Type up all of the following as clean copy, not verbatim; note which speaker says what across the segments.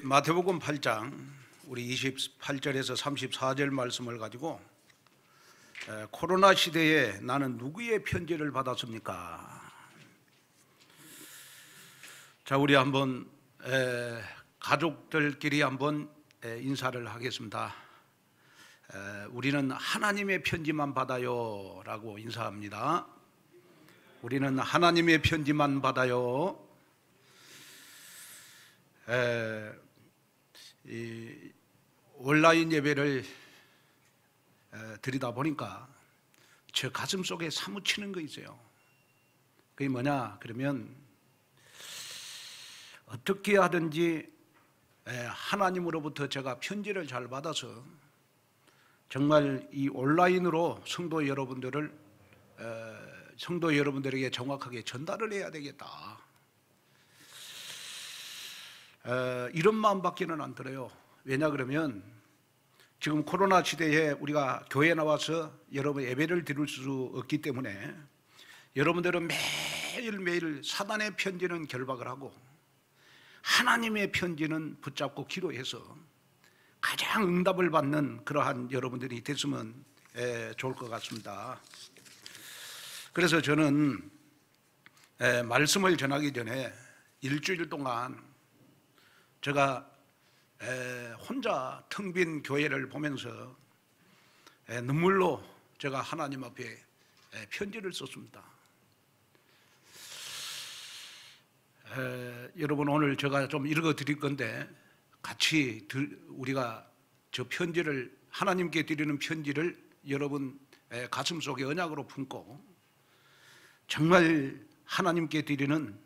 Speaker 1: 마태복음 8장 우리 28절에서 34절 말씀을 가지고 코로나 시대에 나는 누구의 편지를 받았습니까? 자, 우리 한번 가족들끼리 한번 인사를 하겠습니다. 우리는 하나님의 편지만 받아요 라고 인사합니다. 우리는 하나님의 편지만 받아요. 이 온라인 예배를 드리다 보니까 제 가슴 속에 사무치는 거 있어요. 그게 뭐냐 그러면 어떻게 하든지 하나님으로부터 제가 편지를 잘 받아서 정말 이 온라인으로 성도 여러분들에게 정확하게 전달을 해야 되겠다, 이런 마음밖에는 안 들어요. 왜냐 그러면 지금 코로나 시대에 우리가 교회에 나와서 여러분 예배를 드릴 수 없기 때문에 여러분들은 매일매일 사단의 편지는 결박을 하고 하나님의 편지는 붙잡고 기도해서 가장 응답을 받는 그러한 여러분들이 됐으면 좋을 것 같습니다. 그래서 저는 말씀을 전하기 전에 일주일 동안 제가 혼자 텅 빈 교회를 보면서 눈물로 제가 하나님 앞에 편지를 썼습니다. 여러분, 오늘 제가 좀 읽어 드릴 건데 같이 우리가 저 편지를, 하나님께 드리는 편지를 여러분 가슴 속에 언약으로 품고 정말 하나님께 드리는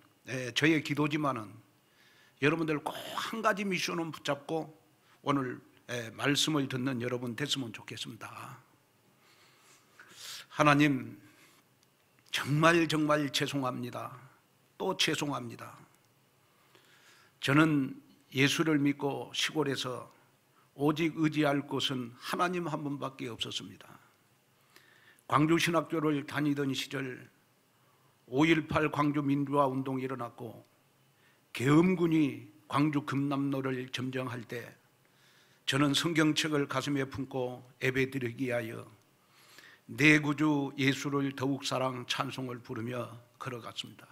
Speaker 1: 저의 기도지만은 여러분들 꼭 한 가지 미션은 붙잡고 오늘 말씀을 듣는 여러분 됐으면 좋겠습니다. 하나님, 정말 죄송합니다. 또 죄송합니다. 저는 예수를 믿고 시골에서 오직 의지할 곳은 하나님 한 분밖에 없었습니다. 광주신학교를 다니던 시절 5.18 광주 민주화 운동이 일어났고 계엄군이 광주 금남로를 점령할 때 저는 성경책을 가슴에 품고 예배드리기 위하여 내 구주 예수를 더욱 사랑 찬송을 부르며 걸어갔습니다.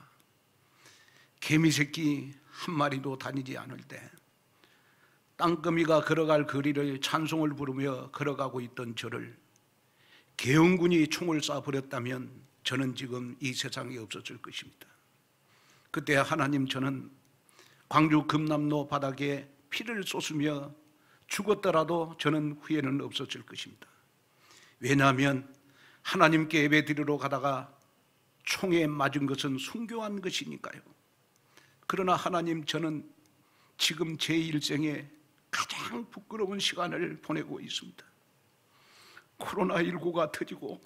Speaker 1: 개미새끼 한 마리도 다니지 않을 때 땅거미가 걸어갈 거리를 찬송을 부르며 걸어가고 있던 저를 계엄군이 총을 쏴버렸다면 저는 지금 이 세상에 없었을 것입니다. 그때 하나님, 저는 광주 금남로 바닥에 피를 쏟으며 죽었더라도 저는 후회는 없었을 것입니다. 왜냐하면 하나님께 예배드리러 가다가 총에 맞은 것은 순교한 것이니까요. 그러나 하나님, 저는 지금 제 일생에 가장 부끄러운 시간을 보내고 있습니다. 코로나19가 터지고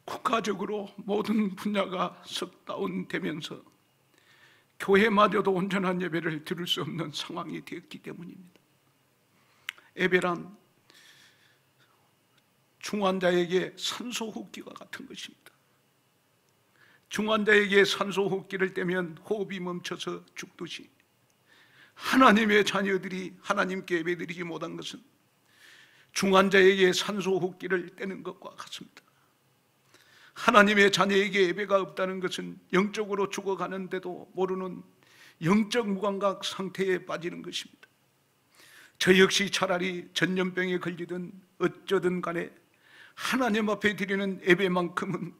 Speaker 1: 국가적으로 모든 분야가 셧다운되면서 교회마저도 온전한 예배를 드릴 수 없는 상황이 되었기 때문입니다. 예배란 중환자에게 산소호흡기와 같은 것입니다. 중환자에게 산소호흡기를 떼면 호흡이 멈춰서 죽듯이 하나님의 자녀들이 하나님께 예배드리지 못한 것은 중환자에게 산소호흡기를 떼는 것과 같습니다. 하나님의 자녀에게 예배가 없다는 것은 영적으로 죽어가는데도 모르는 영적 무감각 상태에 빠지는 것입니다. 저 역시 차라리 전염병에 걸리든 어쩌든 간에 하나님 앞에 드리는 예배만큼은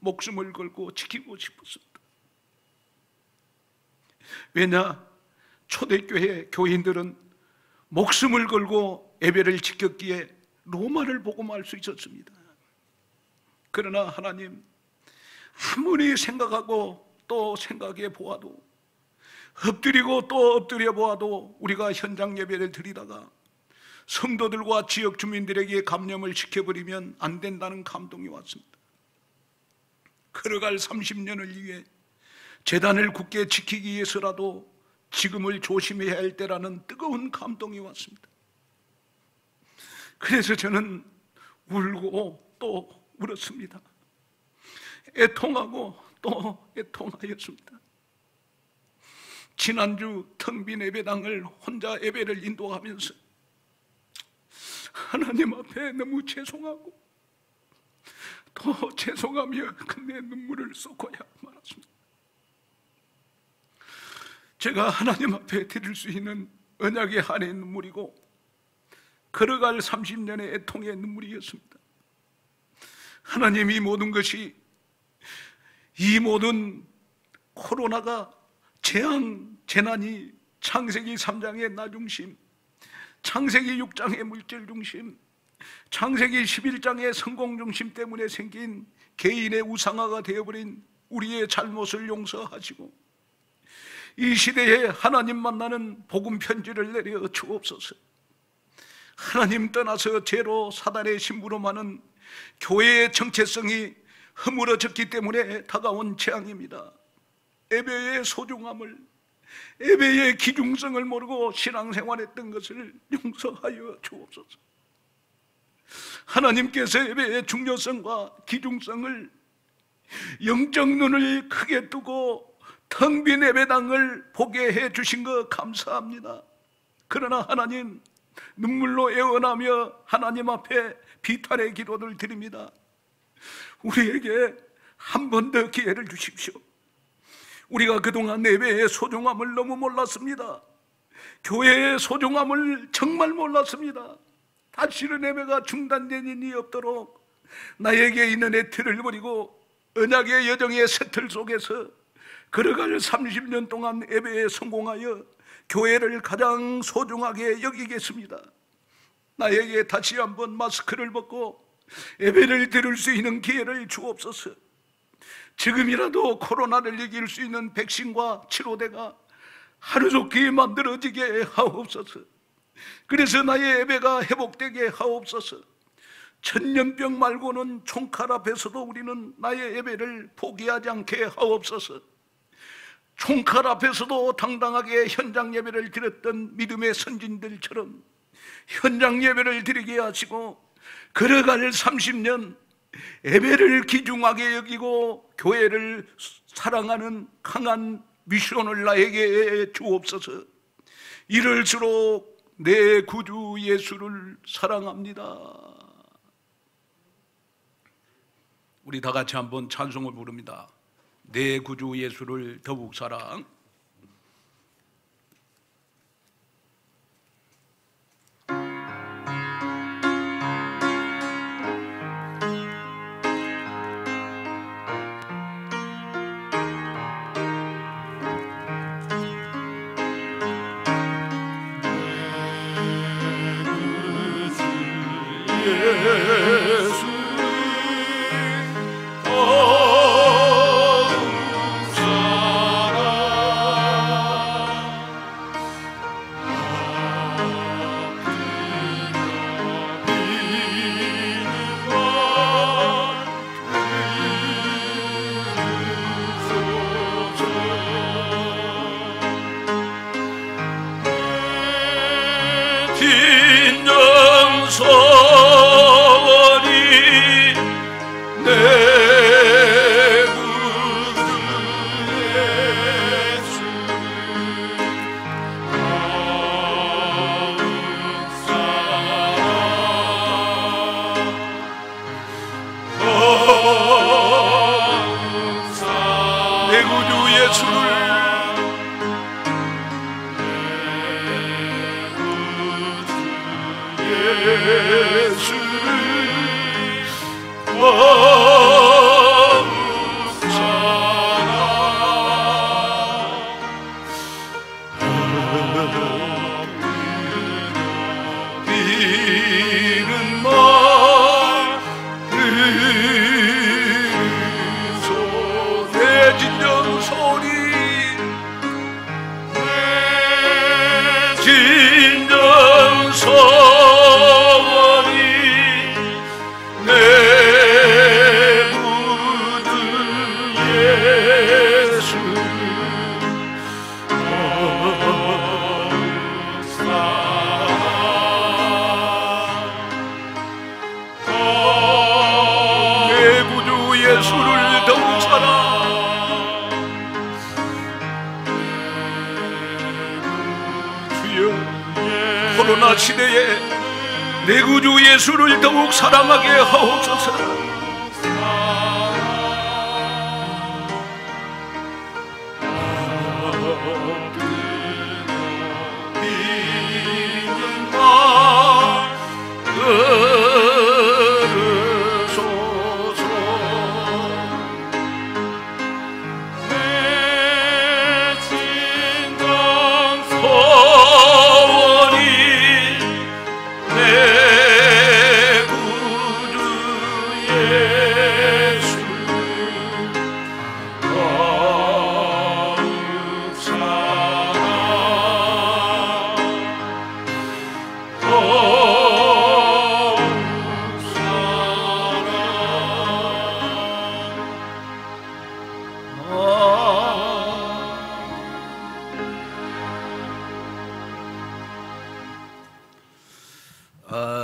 Speaker 1: 목숨을 걸고 지키고 싶었습니다. 왜냐? 초대교회 교인들은 목숨을 걸고 예배를 지켰기에 로마를 복음할 수 있었습니다. 그러나 하나님, 아무리 생각하고 또 생각해 보아도, 엎드리고 또 엎드려 보아도 우리가 현장 예배를 드리다가 성도들과 지역 주민들에게 감염을 시켜버리면 안 된다는 감동이 왔습니다. 걸어갈 30년을 위해 재단을 굳게 지키기 위해서라도 지금을 조심해야 할 때라는 뜨거운 감동이 왔습니다. 그래서 저는 울고 또 울었습니다. 애통하고 또 애통하였습니다. 지난주 텅 빈 예배당을 혼자 예배를 인도하면서 하나님 앞에 너무 죄송하고 또 죄송하며 근데 눈물을 쏟고야 말았습니다. 제가 하나님 앞에 드릴 수 있는 언약의 한의 눈물이고 걸어갈 30년의 애통의 눈물이었습니다. 하나님, 이 모든 것이, 이 모든 코로나가 재난이 창세기 3장의 나중심, 창세기 6장의 물질 중심, 창세기 11장의 성공 중심 때문에 생긴 개인의 우상화가 되어버린 우리의 잘못을 용서하시고 이 시대에 하나님 만나는 복음 편지를 내려 주옵소서. 하나님 떠나서 죄로 사단의 신부로 많은 교회의 정체성이 허물어졌기 때문에 다가온 재앙입니다. 예배의 소중함을, 예배의 기중성을 모르고 신앙생활했던 것을 용서하여 주옵소서. 하나님께서 예배의 중요성과 기중성을 영적 눈을 크게 뜨고 텅 빈 예배당을 보게 해 주신 것 감사합니다. 그러나 하나님, 눈물로 애원하며 하나님 앞에 비탄의 기도를 드립니다. 우리에게 한 번 더 기회를 주십시오. 우리가 그동안 예배의 소중함을 너무 몰랐습니다. 교회의 소중함을 정말 몰랐습니다. 다시는 예배가 중단된 일이 없도록 나에게 있는 애틀을 버리고 언약의 여정의 새틀 속에서 걸어갈 30년 동안 예배에 성공하여 교회를 가장 소중하게 여기겠습니다. 나에게 다시 한번 마스크를 벗고 예배를 드릴 수 있는 기회를 주옵소서. 지금이라도 코로나를 이길 수 있는 백신과 치료대가 하루속히 만들어지게 하옵소서. 그래서 나의 예배가 회복되게 하옵소서. 천년병 말고는 총칼 앞에서도 우리는 나의 예배를 포기하지 않게 하옵소서. 총칼 앞에서도 당당하게 현장 예배를 드렸던 믿음의 선진들처럼 현장 예배를 드리게 하시고 걸어갈 30년 예배를 귀중하게 여기고 교회를 사랑하는 강한 미션을 나에게 주옵소서. 이럴수록 내 구주 예수를 사랑합니다. 우리 다 같이 한번 찬송을 부릅니다. 내 구주 예수를 더욱 사랑.
Speaker 2: 예수
Speaker 1: 예수를 더욱 사랑. 코로나 시대에 내 구주 예수를 더욱 사랑하게 하옵소서.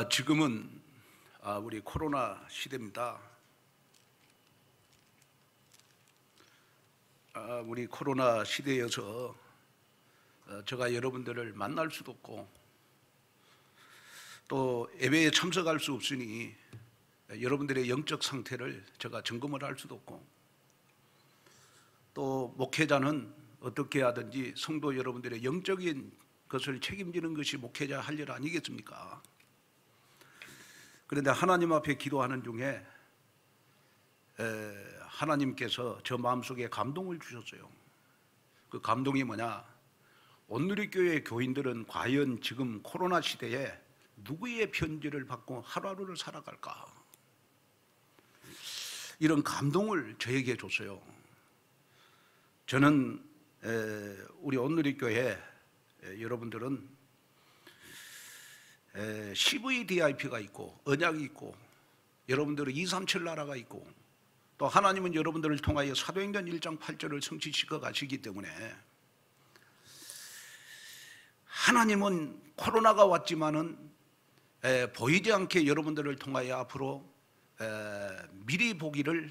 Speaker 1: 지금은 우리 코로나 시대입니다. 우리 코로나 시대여서 제가 여러분들을 만날 수도 없고 또 예배에 참석할 수 없으니 여러분들의 영적 상태를 제가 점검을 할 수도 없고 또 목회자는 어떻게 하든지 성도 여러분들의 영적인 것을 책임지는 것이 목회자 할 일 아니겠습니까? 그런데 하나님 앞에 기도하는 중에 하나님께서 저 마음속에 감동을 주셨어요. 그 감동이 뭐냐? 온누리교회 교인들은 과연 지금 코로나 시대에 누구의 편지를 받고 하루하루를 살아갈까? 이런 감동을 저에게 줬어요. 저는 우리 온누리교회 여러분들은 CVDIP가 있고 언약이 있고 여러분들은 237 나라가 있고 또 하나님은 여러분들을 통하여 사도행전 1장 8절을 성취시켜 가시기 때문에 하나님은 코로나가 왔지만은 보이지 않게 여러분들을 통하여 앞으로 미리 보기를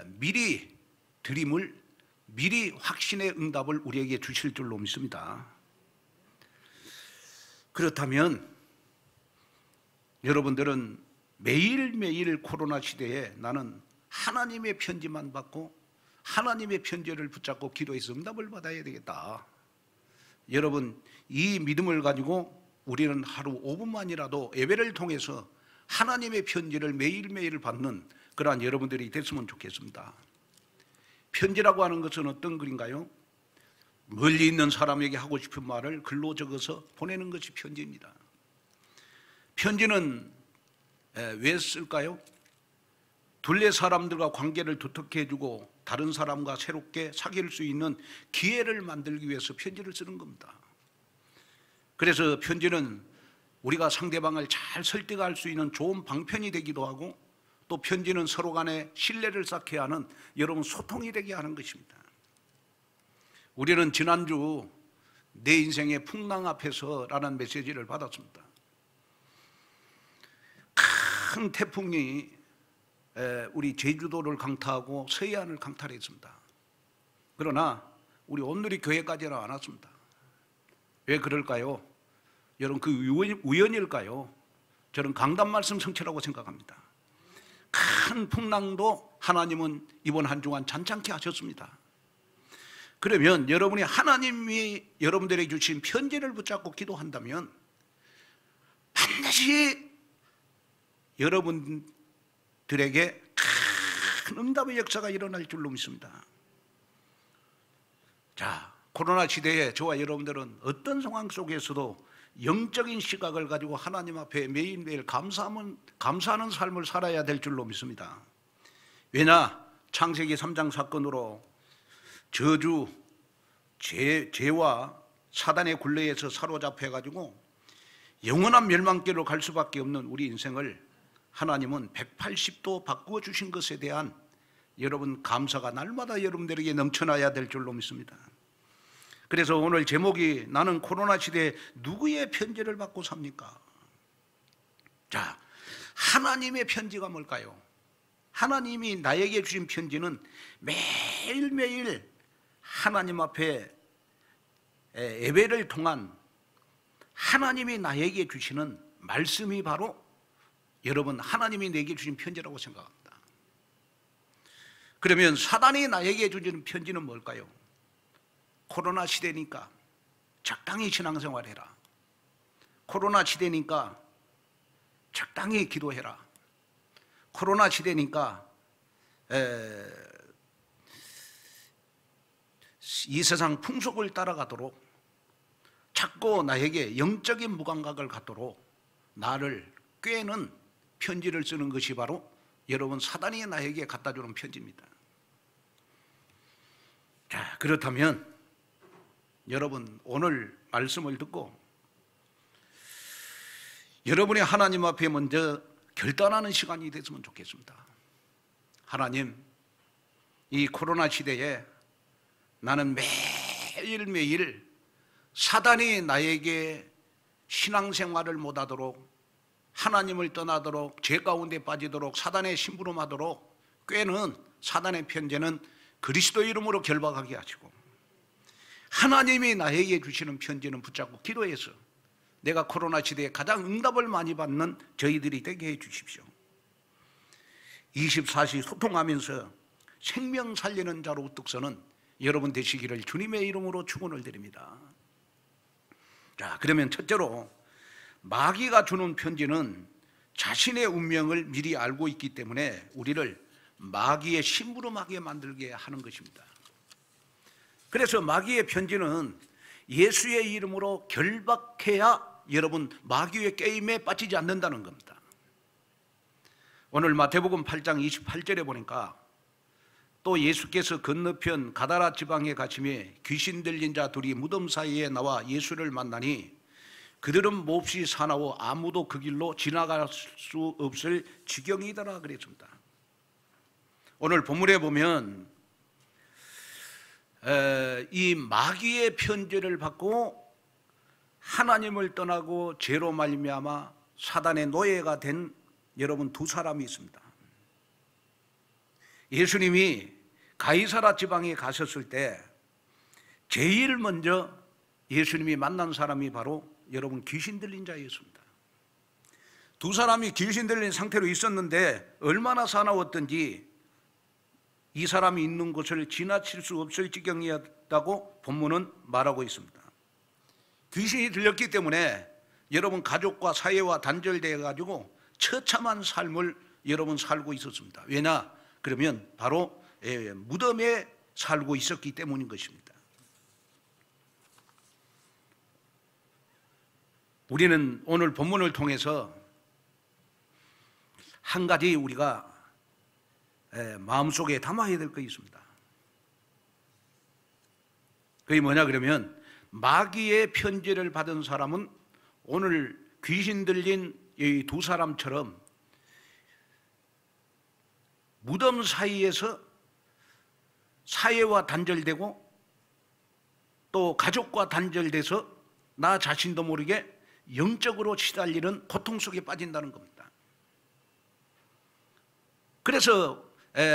Speaker 1: 미리 드림을 미리 확신의 응답을 우리에게 주실 줄로 믿습니다. 그렇다면 여러분들은 매일매일 코로나 시대에 나는 하나님의 편지만 받고 하나님의 편지를 붙잡고 기도해서 응답을 받아야 되겠다. 여러분 이 믿음을 가지고 우리는 하루 5분만이라도 예배를 통해서 하나님의 편지를 매일매일 받는 그러한 여러분들이 됐으면 좋겠습니다. 편지라고 하는 것은 어떤 글인가요? 멀리 있는 사람에게 하고 싶은 말을 글로 적어서 보내는 것이 편지입니다. 편지는 왜 쓸까요? 둘레 사람들과 관계를 두텁게 해주고 다른 사람과 새롭게 사귈 수 있는 기회를 만들기 위해서 편지를 쓰는 겁니다. 그래서 편지는 우리가 상대방을 잘 설득할 수 있는 좋은 방편이 되기도 하고 또 편지는 서로 간에 신뢰를 쌓게 하는 여러분 소통이 되게 하는 것입니다. 우리는 지난주 내 인생의 풍랑 앞에서 라는 메시지를 받았습니다. 큰 태풍이 우리 제주도를 강타하고 서해안을 강탈했습니다. 그러나 우리 온누리 교회까지는 안 왔습니다. 왜 그럴까요? 여러분 그 우연일까요? 저는 강단 말씀 성취라고 생각합니다. 큰 풍랑도 하나님은 이번 한 주간 잔잔케 하셨습니다. 그러면 여러분이 하나님이 여러분들에게 주신 편지를 붙잡고 기도한다면 반드시 여러분들에게 큰 응답의 역사가 일어날 줄로 믿습니다. 자, 코로나 시대에 저와 여러분들은 어떤 상황 속에서도 영적인 시각을 가지고 하나님 앞에 매일매일 감사하는 삶을 살아야 될 줄로 믿습니다. 왜냐? 창세기 3장 사건으로 저주, 죄와 사단의 굴레에서 사로잡혀가지고 영원한 멸망길로 갈 수밖에 없는 우리 인생을 하나님은 180도 바꾸어 주신 것에 대한 여러분 감사가 날마다 여러분들에게 넘쳐나야 될 줄로 믿습니다. 그래서 오늘 제목이 나는 코로나 시대에 누구의 편지를 받고 삽니까? 자, 하나님의 편지가 뭘까요? 하나님이 나에게 주신 편지는 매일매일 하나님 앞에 예배를 통한 하나님이 나에게 주시는 말씀이 바로 여러분 하나님이 내게 주신 편지라고 생각합니다. 그러면 사단이 나에게 주시는 편지는 뭘까요? 코로나 시대니까 적당히 신앙생활해라. 코로나 시대니까 적당히 기도해라. 코로나 시대니까 이 세상 풍속을 따라가도록 자꾸 나에게 영적인 무감각을 갖도록 나를 꾀는 편지를 쓰는 것이 바로 여러분 사단이 나에게 갖다 주는 편지입니다. 자, 그렇다면 여러분 오늘 말씀을 듣고 여러분이 하나님 앞에 먼저 결단하는 시간이 됐으면 좋겠습니다. 하나님, 이 코로나 시대에 나는 매일매일 사단이 나에게 신앙생활을 못하도록 하나님을 떠나도록 죄 가운데 빠지도록 사단의 심부름하도록 꾀는 사단의 편지는 그리스도 이름으로 결박하게 하시고 하나님이 나에게 주시는 편지는 붙잡고 기도해서 내가 코로나 시대에 가장 응답을 많이 받는 저희들이 되게 해 주십시오. 24시 소통하면서 생명 살리는 자로 우뚝 서는 여러분 되시기를 주님의 이름으로 축원을 드립니다. 자, 그러면 첫째로 마귀가 주는 편지는 자신의 운명을 미리 알고 있기 때문에 우리를 마귀의 심부름하게 만들게 하는 것입니다. 그래서 마귀의 편지는 예수의 이름으로 결박해야 여러분 마귀의 게임에 빠지지 않는다는 겁니다. 오늘 마태복음 8장 28절에 보니까 또 예수께서 건너편 가다라 지방에 가시매 귀신 들린 자 둘이 무덤 사이에 나와 예수를 만나니 그들은 몹시 사나워 아무도 그 길로 지나갈 수 없을 지경이더라 그랬습니다. 오늘 본문에 보면 이 마귀의 편지를 받고 하나님을 떠나고 죄로 말미암아 사단의 노예가 된 여러분 두 사람이 있습니다. 예수님이 가이사라 지방에 가셨을 때 제일 먼저 예수님이 만난 사람이 바로 여러분 귀신 들린 자였습니다. 두 사람이 귀신 들린 상태로 있었는데 얼마나 사나웠던지 이 사람이 있는 곳을 지나칠 수 없을 지경이었다고 본문은 말하고 있습니다. 귀신이 들렸기 때문에 여러분 가족과 사회와 단절되어 가지고 처참한 삶을 여러분 살고 있었습니다. 왜냐? 그러면 바로 무덤에 살고 있었기 때문인 것입니다. 우리는 오늘 본문을 통해서 한 가지 우리가 마음속에 담아야 될 것이 있습니다. 그게 뭐냐 그러면 마귀의 편지를 받은 사람은 오늘 귀신 들린 이 두 사람처럼 무덤 사이에서 사회와 단절되고 또 가족과 단절돼서 나 자신도 모르게 영적으로 시달리는 고통 속에 빠진다는 겁니다. 그래서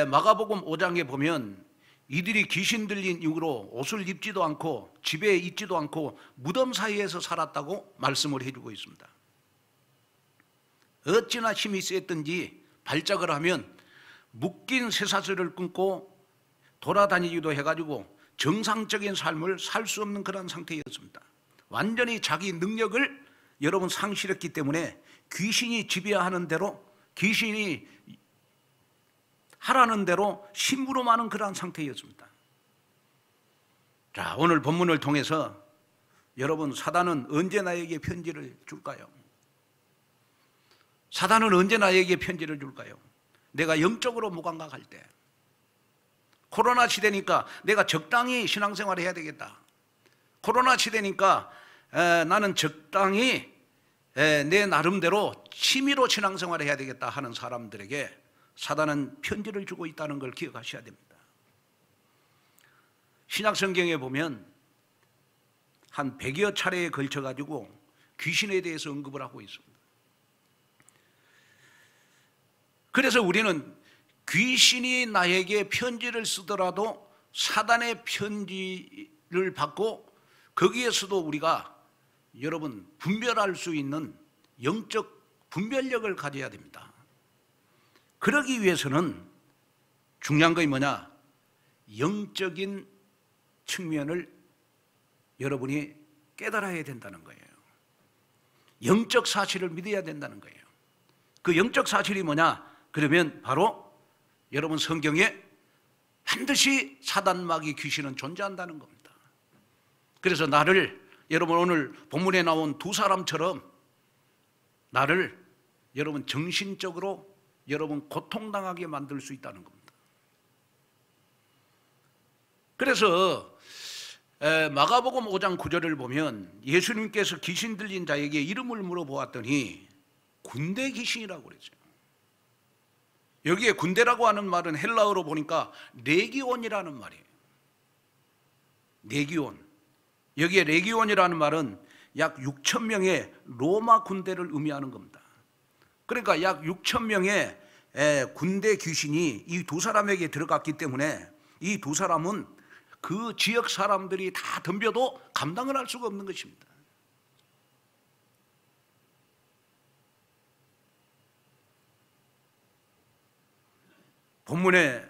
Speaker 1: 마가복음 5장에 보면 이들이 귀신 들린 이후로 옷을 입지도 않고 집에 있지도 않고 무덤 사이에서 살았다고 말씀을 해주고 있습니다. 어찌나 힘이 셌든지 발작을 하면 묶인 쇠사슬을 끊고 돌아다니기도 해가지고 정상적인 삶을 살 수 없는 그런 상태였습니다. 완전히 자기 능력을 여러분 상실했기 때문에 귀신이 지배하는 대로 귀신이 하라는 대로 심부름하는 그러한 상태였습니다. 자, 오늘 본문을 통해서 여러분 사단은 언제 나에게 편지를 줄까요? 사단은 언제 나에게 편지를 줄까요? 내가 영적으로 무감각할 때, 코로나 시대니까 내가 적당히 신앙생활을 해야 되겠다. 코로나 시대니까 나는 적당히 내 나름대로 취미로 신앙생활을 해야 되겠다 하는 사람들에게 사단은 편지를 주고 있다는 걸 기억하셔야 됩니다. 신약성경에 보면 한 100여 차례에 걸쳐가지고 귀신에 대해서 언급을 하고 있습니다. 그래서 우리는 귀신이 나에게 편지를 쓰더라도 사단의 편지를 받고 거기에서도 우리가 여러분 분별할 수 있는 영적 분별력을 가져야 됩니다. 그러기 위해서는 중요한 것이 뭐냐? 영적인 측면을 여러분이 깨달아야 된다는 거예요. 영적 사실을 믿어야 된다는 거예요. 그 영적 사실이 뭐냐? 그러면 바로 여러분 성경에 반드시 사단 마귀 귀신은 존재한다는 겁니다. 그래서 나를 여러분 오늘 본문에 나온 두 사람처럼 나를 여러분 정신적으로 여러분 고통당하게 만들 수 있다는 겁니다. 그래서 마가복음 5장 9절을 보면 예수님께서 귀신 들린 자에게 이름을 물어보았더니 군대 귀신이라고 그랬죠. 여기에 군대라고 하는 말은 헬라어로 보니까 레기온이라는 말이에요. 레기온. 여기에 레기온이라는 말은 약 6천 명의 로마 군대를 의미하는 겁니다. 그러니까 약 6천 명의 군대 귀신이 이 두 사람에게 들어갔기 때문에 이 두 사람은 그 지역 사람들이 다 덤벼도 감당을 할 수가 없는 것입니다. 본문에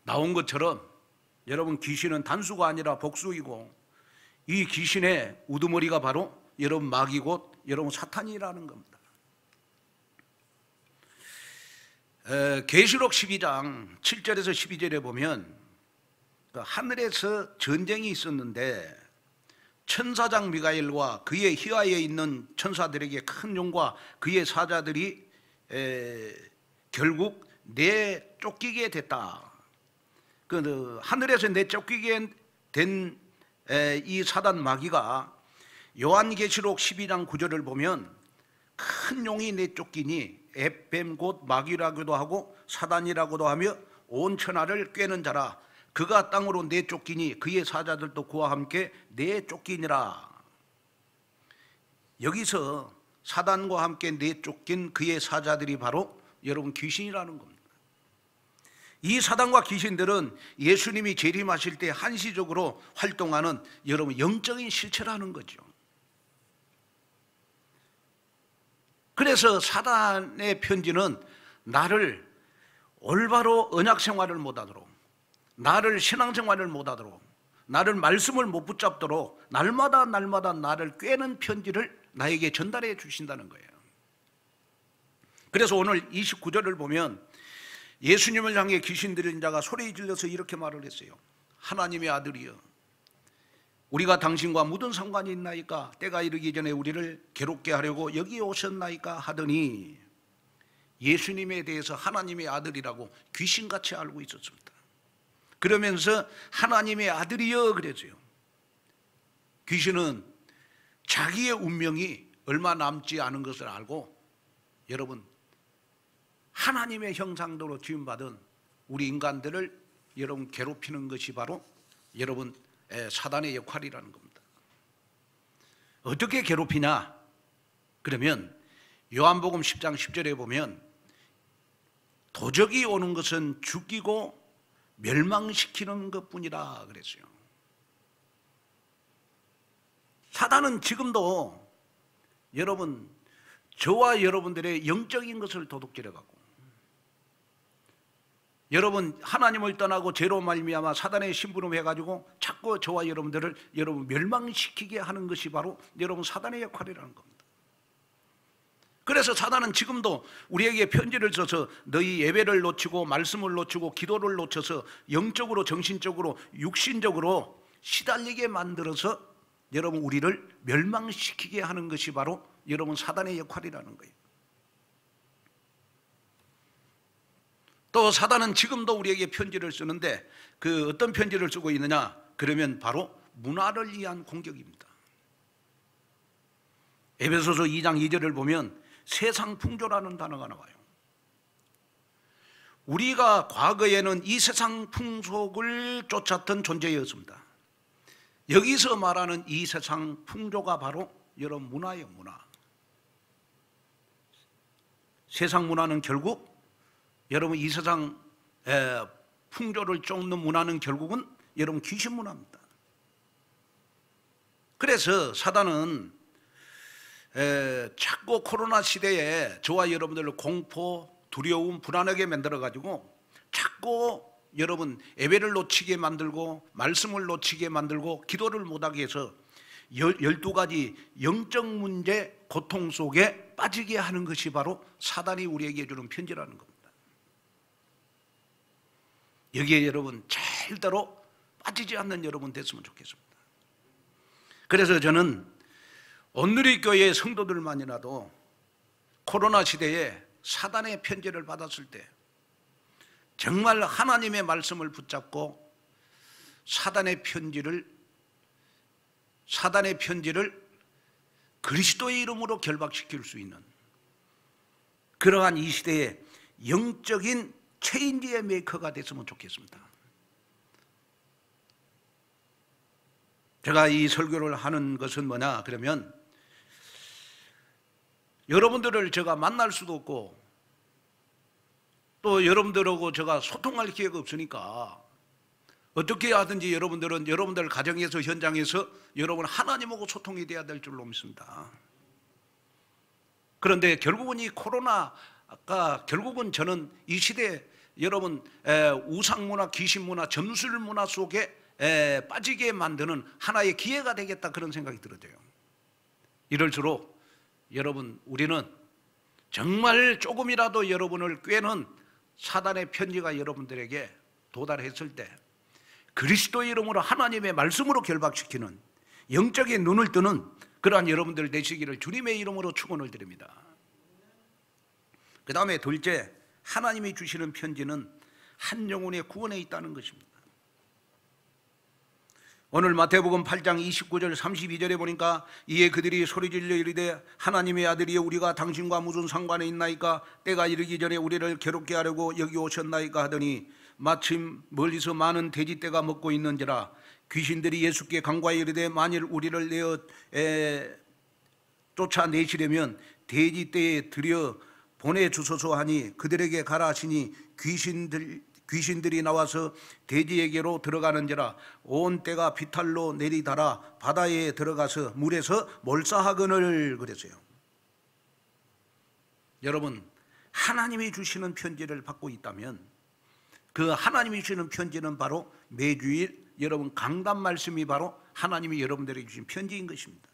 Speaker 1: 나온 것처럼 여러분 귀신은 단수가 아니라 복수이고 이 귀신의 우두머리가 바로 여러분 마귀 곧 여러분 사탄이라는 겁니다. 계시록 12장 7절에서 12절에 보면 하늘에서 전쟁이 있었는데 천사장 미가엘과 그의 휘하에 있는 천사들에게 큰 용과 그의 사자들이 결국 내쫓기게 됐다. 하늘에서 내쫓기게 된 이 사단 마귀가 요한계시록 12장 9절을 보면 큰 용이 내쫓기니 에뱀 곧 마귀라고도 하고 사단이라고도 하며 온 천하를 꿰는 자라. 그가 땅으로 내쫓기니 그의 사자들도 그와 함께 내쫓기니라. 여기서 사단과 함께 내쫓긴 그의 사자들이 바로 여러분 귀신이라는 겁니다. 이 사단과 귀신들은 예수님이 재림하실 때 한시적으로 활동하는 여러분 영적인 실체라는 거죠. 그래서 사단의 편지는 나를 올바로 언약 생활을 못하도록, 나를 신앙생활을 못하도록, 나를 말씀을 못 붙잡도록 날마다 나를 꿰는 편지를 나에게 전달해 주신다는 거예요. 그래서 오늘 29절을 보면 예수님을 향해 귀신 들린 자가 소리 질러서 이렇게 말을 했어요. 하나님의 아들이여, 우리가 당신과 무슨 상관이 있나이까? 때가 이르기 전에 우리를 괴롭게 하려고 여기 오셨나이까? 하더니 예수님에 대해서 하나님의 아들이라고 귀신같이 알고 있었습니다. 그러면서 하나님의 아들이여 그랬어요. 귀신은 자기의 운명이 얼마 남지 않은 것을 알고 여러분 하나님의 형상대로 지음받은 우리 인간들을 여러분 괴롭히는 것이 바로 여러분 사단의 역할이라는 겁니다. 어떻게 괴롭히냐? 그러면 요한복음 10장 10절에 보면 도적이 오는 것은 죽이고 멸망시키는 것뿐이라 그랬어요. 사단은 지금도 여러분 저와 여러분들의 영적인 것을 도둑질해가고 여러분 하나님을 떠나고 죄로 말미암아 사단의 심부름해가지고 자꾸 저와 여러분들을 여러분 멸망시키게 하는 것이 바로 여러분 사단의 역할이라는 겁니다. 그래서 사단은 지금도 우리에게 편지를 써서 너희 예배를 놓치고 말씀을 놓치고 기도를 놓쳐서 영적으로 정신적으로 육신적으로 시달리게 만들어서 여러분 우리를 멸망시키게 하는 것이 바로 여러분 사단의 역할이라는 거예요. 또 사단은 지금도 우리에게 편지를 쓰는데 그 어떤 편지를 쓰고 있느냐? 그러면 바로 문화를 위한 공격입니다. 에베소서 2장 2절을 보면 세상 풍조라는 단어가 나와요. 우리가 과거에는 이 세상 풍속을 쫓았던 존재였습니다. 여기서 말하는 이 세상 풍조가 바로 여러분 문화예요. 문화. 세상 문화는 결국 여러분 이 세상 풍조를 쫓는 문화는 결국은 여러분 귀신 문화입니다. 그래서 사단은 자꾸 코로나 시대에 저와 여러분들을 공포, 두려움, 불안하게 만들어가지고 자꾸 여러분 예배를 놓치게 만들고 말씀을 놓치게 만들고 기도를 못하게 해서 12가지 영적 문제 고통 속에 빠지게 하는 것이 바로 사단이 우리에게 주는 편지라는 겁니다. 여기에 여러분 절대로 빠지지 않는 여러분 됐으면 좋겠습니다. 그래서 저는 온누리교회 성도들만이라도 코로나 시대에 사단의 편지를 받았을 때 정말 하나님의 말씀을 붙잡고 사단의 편지를 그리스도의 이름으로 결박시킬 수 있는 그러한 이 시대의 영적인 체인지의 메이커가 됐으면 좋겠습니다. 제가 이 설교를 하는 것은 뭐냐 그러면 여러분들을 제가 만날 수도 없고 또 여러분들하고 제가 소통할 기회가 없으니까 어떻게 하든지 여러분들은 여러분들 가정에서 현장에서 여러분 하나님하고 소통이 돼야 될 줄로 믿습니다. 그런데 결국은 이 코로나가 결국은 저는 이 시대에 여러분 우상문화, 귀신문화, 점술문화 속에 빠지게 만드는 하나의 기회가 되겠다 그런 생각이 들어져요. 이럴수록 여러분 우리는 정말 조금이라도 여러분을 꿰는 사단의 편지가 여러분들에게 도달했을 때 그리스도의 이름으로 하나님의 말씀으로 결박시키는 영적인 눈을 뜨는 그러한 여러분들 되시기를 주님의 이름으로 축원을 드립니다. 그 다음에 둘째, 하나님이 주시는 편지는 한 영혼의 구원에 있다는 것입니다. 오늘 마태복음 8장 29절 32절에 보니까 이에 그들이 소리질러 이르되 하나님의 아들이여 우리가 당신과 무슨 상관이 있나이까 때가 이르기 전에 우리를 괴롭게 하려고 여기 오셨나이까 하더니 마침 멀리서 많은 돼지떼가 먹고 있는지라 귀신들이 예수께 간과하여 이르되 만일 우리를 내어 쫓아내시려면 돼지떼에 들여 보내주소서 하니 그들에게 가라 하시니 귀신들이 나와서 돼지에게로 들어가는지라 온 떼가 비탈로 내리달아 바다에 들어가서 물에서 몰사하거늘 그랬어요. 여러분 하나님이 주시는 편지를 받고 있다면 그 하나님이 주시는 편지는 바로 매주일 여러분 강단 말씀이 바로 하나님이 여러분들에게 주신 편지인 것입니다.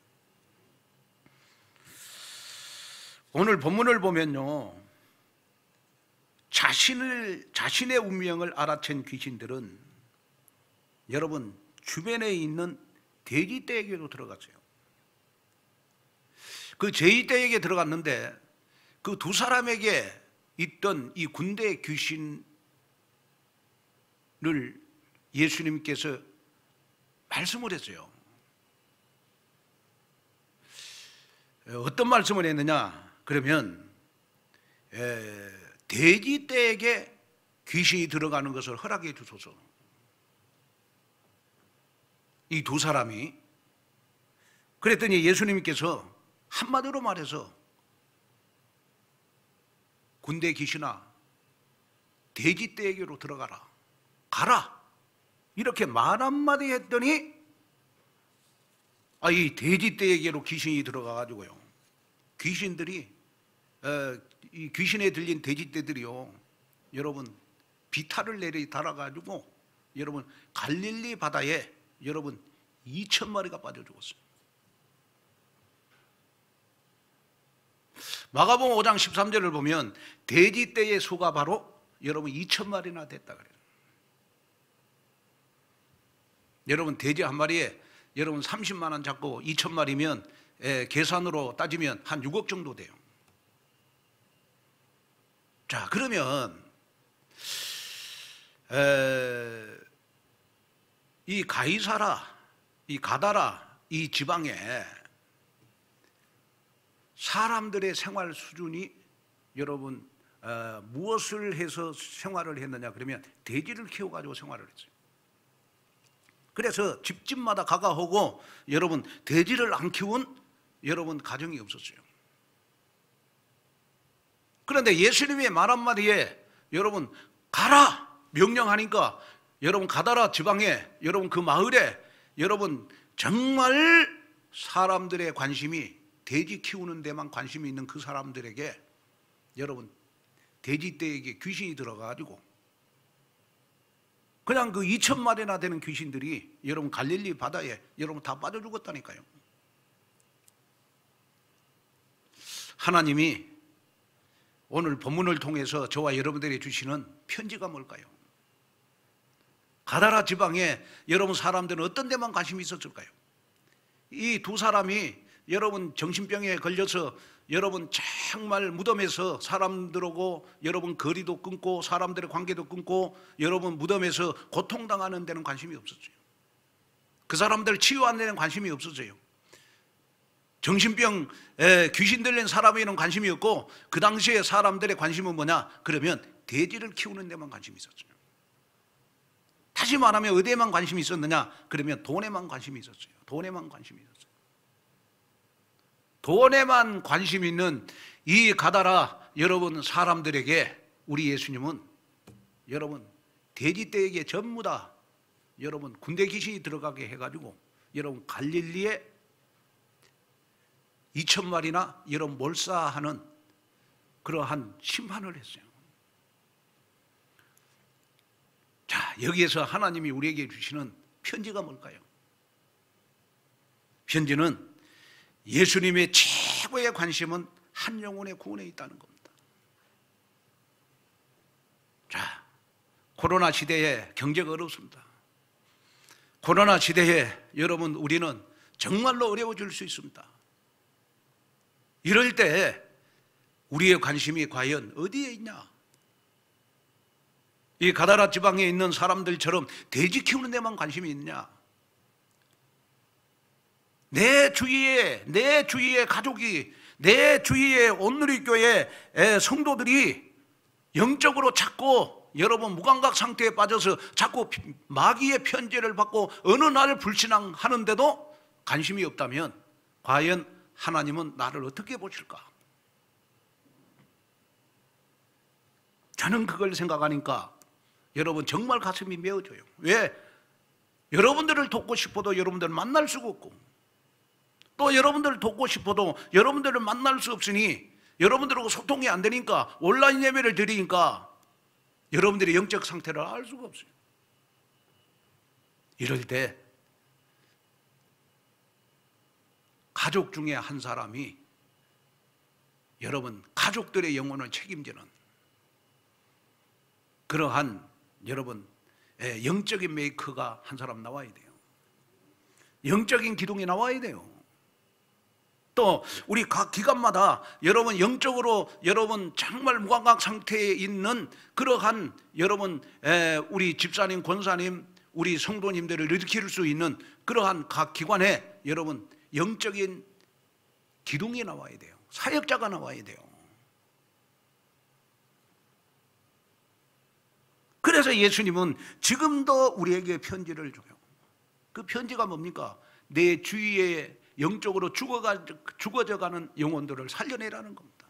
Speaker 1: 오늘 본문을 보면요 자신의 운명을 알아챈 귀신들은 여러분 주변에 있는 돼지떼에게로 들어갔어요. 그 돼지떼에게 들어갔는데 그 두 사람에게 있던 이 군대 귀신을 예수님께서 말씀을 했어요. 어떤 말씀을 했느냐 그러면 돼지떼에게 귀신이 들어가는 것을 허락해 주소서. 이 두 사람이 그랬더니 예수님께서 한마디로 말해서 군대 귀신아 돼지떼에게로 들어가라 가라 이렇게 말 한마디 했더니 이 돼지떼에게로 귀신이 들어가 가지고요 귀신들이 이 귀신에 들린 돼지떼들이요 여러분 비탈을 내리 달아가지고 여러분 갈릴리 바다에 여러분 2,000마리가 빠져 죽었어요. 마가복음 5장 13절을 보면 돼지떼의 수가 바로 여러분 2,000마리나 됐다 그래요. 여러분 돼지 한 마리에 여러분 30만 원 잡고 2,000마리면 계산으로 따지면 한 6억 정도 돼요. 자 그러면 이 가이사라, 이 가다라 이 지방에 사람들의 생활 수준이 여러분 무엇을 해서 생활을 했느냐 그러면 돼지를 키워가지고 생활을 했어요. 그래서 집집마다 가가하고 여러분 돼지를 안 키운 여러분 가정이 없었어요. 그런데 예수님의 말 한마디에 여러분 가라 명령하니까 여러분 가다라 지방에 여러분 그 마을에 여러분 정말 사람들의 관심이 돼지 키우는 데만 관심이 있는 그 사람들에게 여러분 돼지떼에게 귀신이 들어가가지고 그냥 그 2,000마리나 되는 귀신들이 여러분 갈릴리 바다에 여러분 다 빠져 죽었다니까요. 하나님이 오늘 본문을 통해서 저와 여러분들이 주시는 편지가 뭘까요? 가다라 지방에 여러분 사람들은 어떤 데만 관심이 있었을까요? 이 두 사람이 여러분 정신병에 걸려서 여러분 정말 무덤에서 사람들하고 여러분 거리도 끊고 사람들의 관계도 끊고 여러분 무덤에서 고통당하는 데는 관심이 없었어요. 그 사람들 치유하는 데는 관심이 없었어요. 정신병 귀신 들린 사람에는 관심이 없고 그 당시에 사람들의 관심은 뭐냐? 그러면 돼지를 키우는 데만 관심이 있었어요. 다시 말하면 어디에만 관심이 있었느냐? 그러면 돈에만 관심이 있었어요. 돈에만 관심이 있었어요. 돈에만 관심 있는 이 가다라 여러분 사람들에게 우리 예수님은 여러분 돼지떼에게 전부 다 여러분 군대 귀신이 들어가게 해가지고 여러분 갈릴리에 2,000마리나 여러분 몰사하는 그러한 심판을 했어요. 자, 여기에서 하나님이 우리에게 주시는 편지가 뭘까요? 편지는 예수님의 최고의 관심은 한 영혼의 구원에 있다는 겁니다. 자, 코로나 시대에 경제가 어렵습니다. 코로나 시대에 여러분 우리는 정말로 어려워질 수 있습니다. 이럴 때 우리의 관심이 과연 어디에 있냐? 이 가다라 지방에 있는 사람들처럼 돼지 키우는 데만 관심이 있느냐? 내 주위의 가족이, 내 주위의 온누리교회 성도들이 영적으로 자꾸 여러분 무감각 상태에 빠져서 자꾸 마귀의 편지를 받고 어느 날 불신앙하는데도 관심이 없다면 과연 하나님은 나를 어떻게 보실까? 저는 그걸 생각하니까 여러분 정말 가슴이 메어져요. 왜? 여러분들을 돕고 싶어도 여러분들을 만날 수가 없고 또 여러분들을 돕고 싶어도 여러분들을 만날 수 없으니 여러분들하고 소통이 안 되니까 온라인 예배를 드리니까 여러분들의 영적 상태를 알 수가 없어요. 이럴 때 가족 중에 한 사람이 여러분 가족들의 영혼을 책임지는 그러한 여러분 영적인 메이커가 한 사람 나와야 돼요. 영적인 기둥이 나와야 돼요. 또 우리 각 기관마다 여러분 영적으로 여러분 정말 무감각 상태에 있는 그러한 여러분 우리 집사님, 권사님, 우리 성도님들을 일으킬 수 있는 그러한 각 기관에 여러분 영적인 기둥이 나와야 돼요. 사역자가 나와야 돼요. 그래서 예수님은 지금도 우리에게 편지를 줘요. 그 편지가 뭡니까? 내 주위에 영적으로 죽어져가는 영혼들을 살려내라는 겁니다.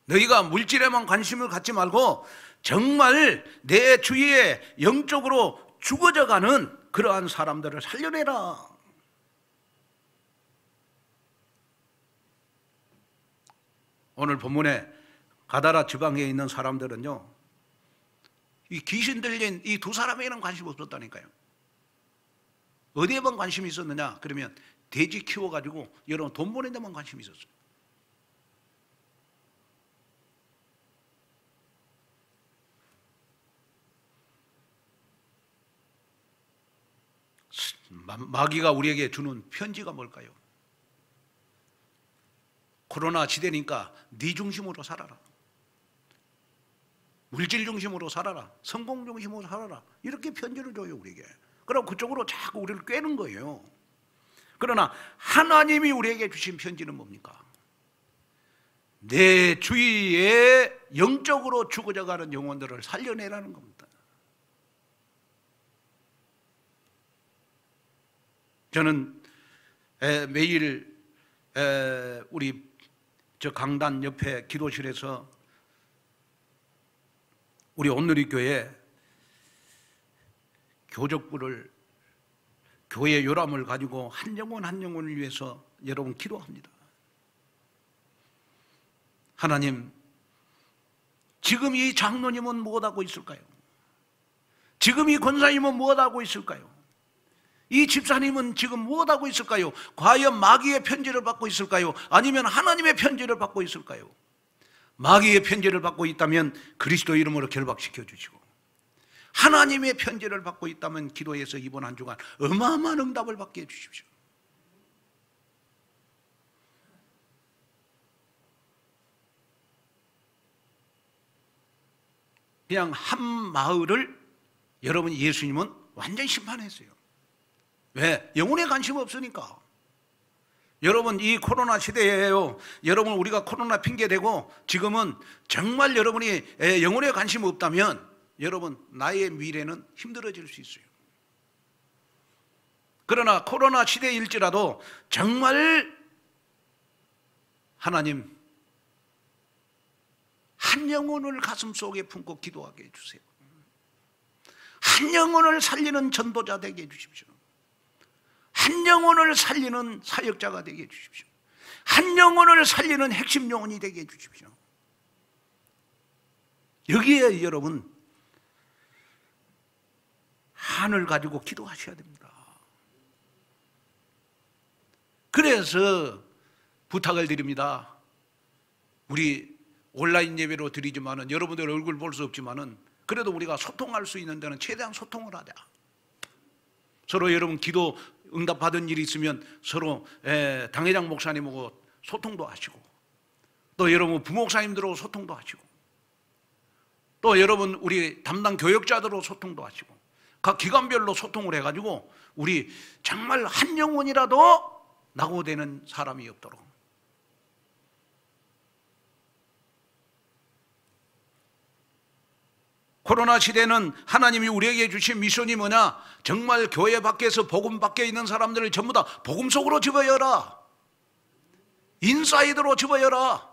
Speaker 1: 너희가 물질에만 관심을 갖지 말고 정말 내 주위에 영적으로 죽어져가는 그러한 사람들을 살려내라. 오늘 본문에 가다라 지방에 있는 사람들은요, 이 귀신 들린 이 두 사람에게는 관심 없었다니까요. 어디에만 관심이 있었느냐? 그러면 돼지 키워가지고 여러분 돈 버는 데만 관심이 있었어요. 마귀가 우리에게 주는 편지가 뭘까요? 코로나 시대니까 네 중심으로 살아라. 물질 중심으로 살아라. 성공 중심으로 살아라. 이렇게 편지를 줘요, 우리에게. 그럼 그쪽으로 자꾸 우리를 꿰는 거예요. 그러나 하나님이 우리에게 주신 편지는 뭡니까? 내 주위에 영적으로 죽어져가는 영혼들을 살려내라는 겁니다. 저는 매일 우리 저 강단 옆에 기도실에서 우리 온누리교회 교적부를 교회 요람을 가지고 한 영혼 한 영혼을 위해서 여러분 기도합니다. 하나님, 지금 이 장로님은 무엇하고 있을까요? 지금 이 권사님은 무엇하고 있을까요? 이 집사님은 지금 무엇하고 있을까요? 과연 마귀의 편지를 받고 있을까요? 아니면 하나님의 편지를 받고 있을까요? 마귀의 편지를 받고 있다면 그리스도 이름으로 결박시켜 주시고, 하나님의 편지를 받고 있다면 기도해서 이번 한 주간 어마어마한 응답을 받게 해주십시오. 그냥 한 마을을 여러분 예수님은 완전히 심판했어요. 왜? 영혼에 관심 없으니까. 여러분 이 코로나 시대에요, 여러분 우리가 코로나 핑계대고 지금은 정말 여러분이 영혼에 관심 없다면 여러분 나의 미래는 힘들어질 수 있어요. 그러나 코로나 시대일지라도 정말 하나님 한 영혼을 가슴속에 품고 기도하게 해주세요. 한 영혼을 살리는 전도자 되게 해주십시오. 한 영혼을 살리는 사역자가 되게 해주십시오. 한 영혼을 살리는 핵심 영혼이 되게 해주십시오. 여기에 여러분 한을 가지고 기도하셔야 됩니다. 그래서 부탁을 드립니다. 우리 온라인 예배로 드리지만은 여러분들 얼굴 볼 수 없지만은 그래도 우리가 소통할 수 있는 데는 최대한 소통을 하자. 서로 여러분 기도 응답 받은 일이 있으면 서로 당회장 목사님하고 소통도 하시고, 또 여러분 부목사님들하고 소통도 하시고, 또 여러분 우리 담당 교역자들하고 소통도 하시고, 각 기관별로 소통을 해가지고 우리 정말 한 영혼이라도 낙오되는 사람이 없도록. 코로나 시대는 하나님이 우리에게 주신 미션이 뭐냐? 정말 교회 밖에서 복음 밖에 있는 사람들을 전부 다 복음 속으로 집어여라. 인사이드로 집어여라.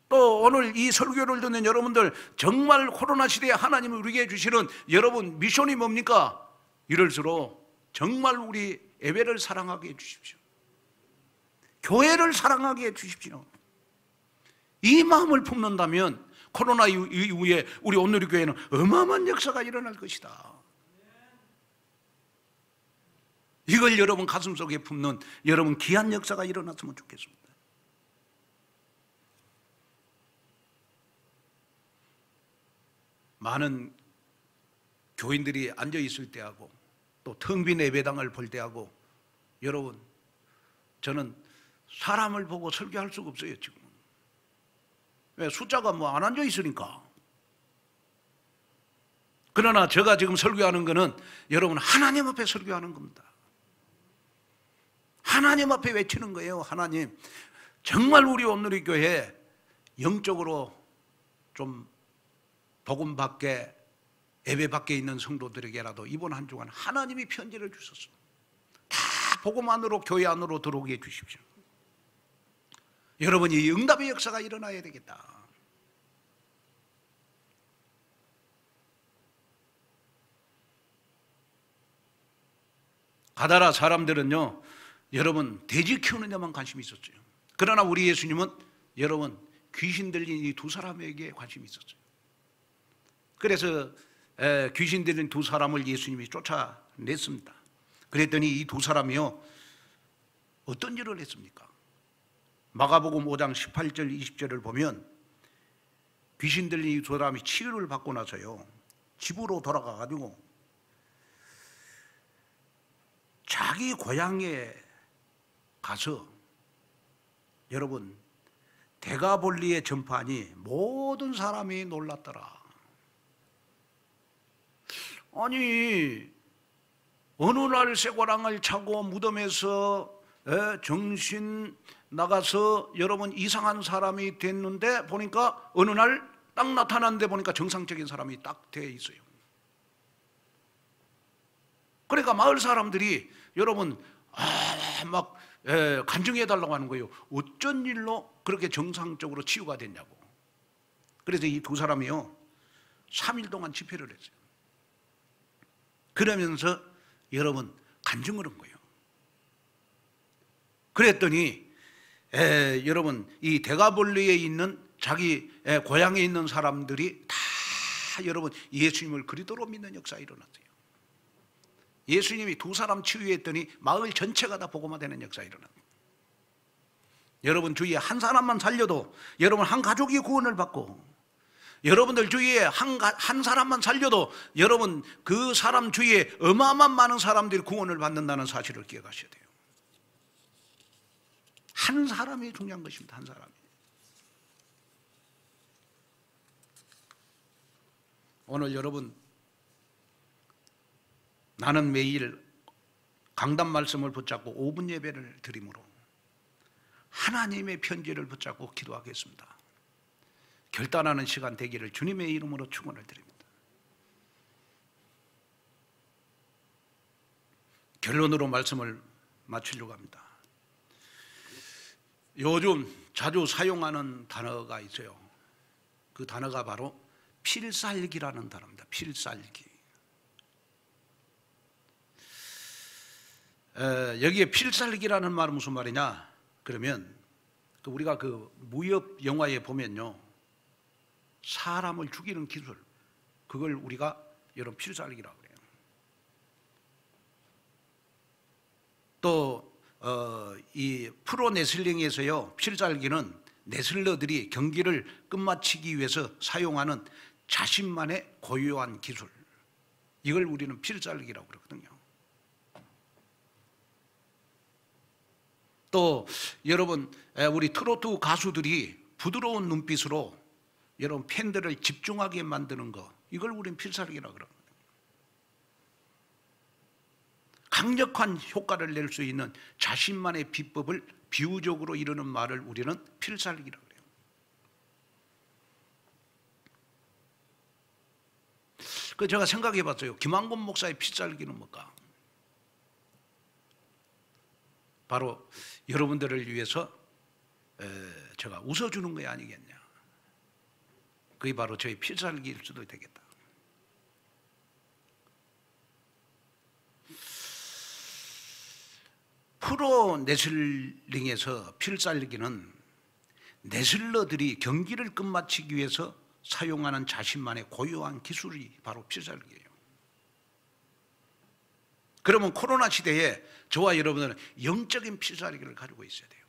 Speaker 1: 또 오늘 이 설교를 듣는 여러분들, 정말 코로나 시대에 하나님이 우리에게 주시는 여러분 미션이 뭡니까? 이럴수록 정말 우리 예배를 사랑하게 해주십시오. 교회를 사랑하게 해주십시오. 이 마음을 품는다면 코로나 이후에 우리 온누리 교회는 어마어마한 역사가 일어날 것이다. 이걸 여러분 가슴속에 품는 여러분 귀한 역사가 일어났으면 좋겠습니다. 많은 교인들이 앉아 있을 때하고 또 텅 빈 예배당을 볼 때하고, 여러분 저는 사람을 보고 설교할 수가 없어요. 지금 왜? 숫자가 뭐 안 앉아 있으니까. 그러나 제가 지금 설교하는 거는 여러분 하나님 앞에 설교하는 겁니다. 하나님 앞에 외치는 거예요. 하나님, 정말 우리 온누리 교회 영적으로 좀 복음 밖에 예배 밖에 있는 성도들에게라도 이번 한 주간 하나님이 편지를 주셨어. 다 복음 안으로, 교회 안으로 들어오게 해 주십시오. 여러분이 응답의 역사가 일어나야 되겠다. 가다라 사람들은요, 여러분 돼지 키우는 데만 관심이 있었어요. 그러나 우리 예수님은 여러분 귀신 들린 이 두 사람에게 관심이 있었어요. 그래서 귀신 들린 두 사람을 예수님이 쫓아냈습니다. 그랬더니 이 두 사람이요 어떤 일을 했습니까? 마가복음 5장 18절 20절을 보면 귀신 들린 이 두 사람이 치유를 받고 나서요 집으로 돌아가 가지고 자기 고향에 가서 여러분 데가볼리에 전파하니 모든 사람이 놀랐더라. 아니 어느 날 쇠고랑을 차고 무덤에서 정신 나가서 여러분 이상한 사람이 됐는데 보니까 어느 날 딱 나타났는데 보니까 정상적인 사람이 딱 돼 있어요. 그러니까 마을 사람들이 여러분 막 간증해 달라고 하는 거예요. 어쩐 일로 그렇게 정상적으로 치유가 됐냐고. 그래서 이 두 사람이요 3일 동안 집회를 했어요. 그러면서 여러분 간증을 한 거예요. 그랬더니 여러분 이 대가볼리에 있는 자기 고향에 있는 사람들이 다 여러분 예수님을 그리스도로 믿는 역사가 일어났어요. 예수님이 두 사람 치유했더니 마을 전체가 다 복음화 되는 역사가 일어났어요. 여러분 주위에 한 사람만 살려도 여러분 한 가족이 구원을 받고, 여러분들 주위에 한 사람만 살려도 여러분 그 사람 주위에 어마어마한 많은 사람들이 구원을 받는다는 사실을 기억하셔야 돼요. 한 사람이 중요한 것입니다. 한 사람이. 오늘 여러분 나는 매일 강단 말씀을 붙잡고 5분 예배를 드림으로 하나님의 편지를 붙잡고 기도하겠습니다. 결단하는 시간 되기를 주님의 이름으로 축원을 드립니다. 결론으로 말씀을 마치려고 합니다. 요즘 자주 사용하는 단어가 있어요. 그 단어가 바로 필살기라는 단어입니다. 필살기. 여기에 필살기라는 말은 무슨 말이냐? 그러면 우리가 그 무협 영화에 보면요, 사람을 죽이는 기술, 그걸 우리가 여러분 필살기라고 그래요. 또 이 프로 레슬링에서요, 필살기는 레슬러들이 경기를 끝마치기 위해서 사용하는 자신만의 고유한 기술, 이걸 우리는 필살기라고 그러거든요. 또 여러분 우리 트로트 가수들이 부드러운 눈빛으로 여러분 팬들을 집중하게 만드는 거, 이걸 우리는 필살기라고 그럽니다. 강력한 효과를 낼 수 있는 자신만의 비법을 비유적으로 이루는 말을 우리는 필살기라고 그래요. 그 제가 생각해 봤어요. 김한곤 목사의 필살기는 뭘까? 바로 여러분들을 위해서 제가 웃어주는 거 아니겠냐. 그게 바로 저희 필살기일 수도 되겠다. 프로 레슬링에서 필살기는 레슬러들이 경기를 끝마치기 위해서 사용하는 자신만의 고유한 기술이 바로 필살기예요. 그러면 코로나 시대에 저와 여러분들은 영적인 필살기를 가지고 있어야 돼요.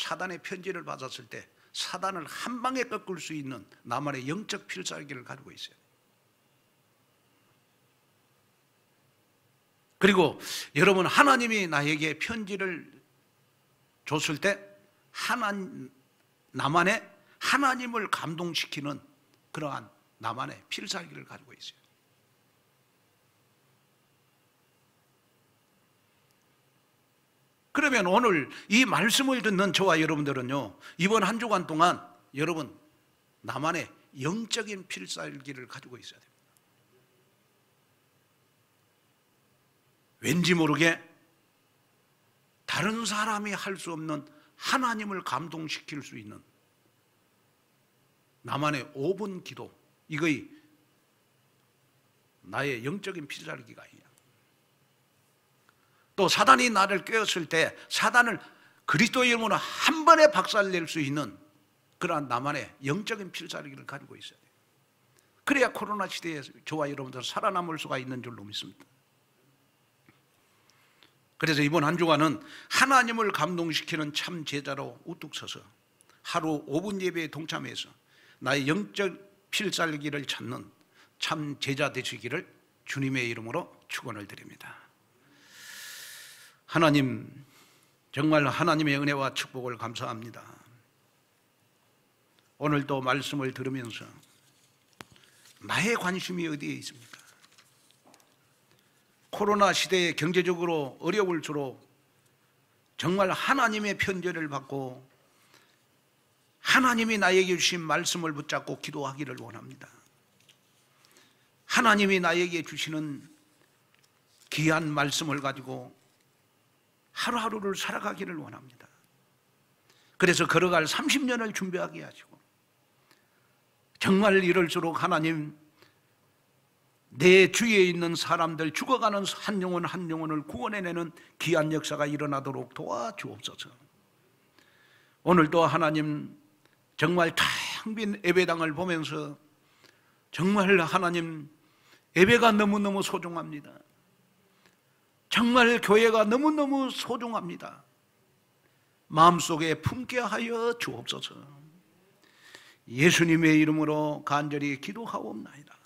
Speaker 1: 사단의 편지를 받았을 때 사단을 한 방에 꺾을 수 있는 나만의 영적 필살기를 가지고 있어요. 그리고 여러분 하나님이 나에게 편지를 줬을 때 나만의 하나님을 감동시키는 그러한 나만의 필살기를 가지고 있어요. 그러면 오늘 이 말씀을 듣는 저와 여러분들은요, 이번 한 주간 동안 여러분 나만의 영적인 필살기를 가지고 있어야 됩니다. 왠지 모르게 다른 사람이 할 수 없는 하나님을 감동시킬 수 있는 나만의 5분 기도, 이거의 나의 영적인 필살기가 있냐. 또 사단이 나를 꿰었을 때 사단을 그리스도의 이름으로 한 번에 박살낼 수 있는 그러한 나만의 영적인 필살기를 가지고 있어야 돼요. 그래야 코로나 시대에 저와 여러분들 살아남을 수가 있는 줄로 믿습니다. 그래서 이번 한 주간은 하나님을 감동시키는 참 제자로 우뚝 서서 하루 5분 예배에 동참해서 나의 영적 필살기를 찾는 참 제자 되시기를 주님의 이름으로 축원을 드립니다. 하나님, 정말 하나님의 은혜와 축복을 감사합니다. 오늘도 말씀을 들으면서 나의 관심이 어디에 있습니까? 코로나 시대에 경제적으로 어려울수록 정말 하나님의 편지를 받고 하나님이 나에게 주신 말씀을 붙잡고 기도하기를 원합니다. 하나님이 나에게 주시는 귀한 말씀을 가지고 하루하루를 살아가기를 원합니다. 그래서 걸어갈 30년을 준비하게 하시고 정말 이럴수록 하나님 내 주위에 있는 사람들, 죽어가는 한 영혼 한 영혼을 구원해내는 귀한 역사가 일어나도록 도와주옵소서. 오늘도 하나님 정말 텅 빈 예배당을 보면서 정말 하나님 예배가 너무너무 소중합니다. 정말 교회가 너무너무 소중합니다. 마음속에 품게 하여 주옵소서. 예수님의 이름으로 간절히 기도하옵나이다.